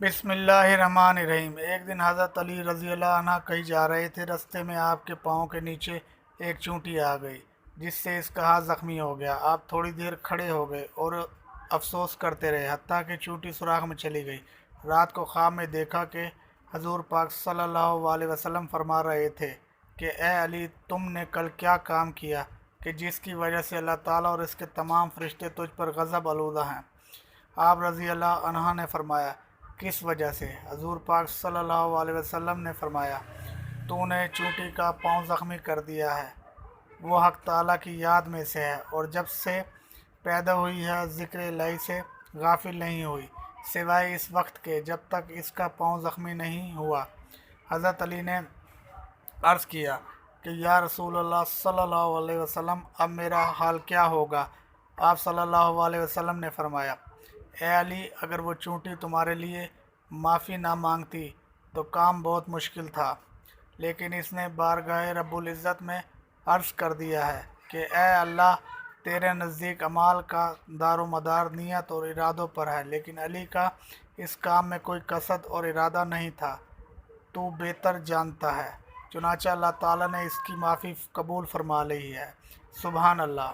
बिस्मिल्लाहिर्रहमानिर्रहीम। एक दिन हज़रत अली रज़ी अल्लाह अन्हा कहीं जा रहे थे। रास्ते में आपके पाँव के नीचे एक चूंटी आ गई, जिससे इसका हाथ ज़ख्मी हो गया। आप थोड़ी देर खड़े हो गए और अफसोस करते रहे, हत्ता कि चूंटी सुराख में चली गई। रात को ख्वाब में देखा कि हजूर पाक सल्लल्लाहु अलैहि वसल्लम फरमा रहे थे कि ए अली, तुमने कल क्या काम किया कि जिसकी वजह से अल्लाह ताला और इसके तमाम फरिश्ते तुझ पर गज़ब आलूदा हैं। आप रज़ी अल्लाह अन्हा ने फरमाया, किस वजह से? हजूर पाक सल्लल्लाहु अलैहि वसल्लम ने फरमाया, तूने चूंटी का पाँव ज़ख्मी कर दिया है। वो हक़ ताला की याद में से है और जब से पैदा हुई है ज़िक्र इलाही से गाफिल नहीं हुई, सिवाय इस वक्त के जब तक इसका पाँव ज़ख्मी नहीं हुआ। हज़रत अली ने अर्ज़ किया कि या रसूल अल्लाह सल्लल्लाहु अलैहि वसल्लम, अब मेरा हाल क्या होगा? आप सल्लल्लाहु अलैहि वसल्लम ने फरमाया, ए अली, अगर वो चूंटी तुम्हारे लिए माफ़ी ना मांगती तो काम बहुत मुश्किल था, लेकिन इसने बारगाह रब्बुल इज़्ज़त में अर्ज़ कर दिया है कि ए अल्लाह, तेरे नज़दीक अमाल का दारो मदार नियत और इरादों पर है, लेकिन अली का इस काम में कोई कसद और इरादा नहीं था। तू बेहतर जानता है। चुनांचे अल्लाह ताला ने इसकी माफ़ी कबूल फरमा ली है। सुबहान अल्लाह।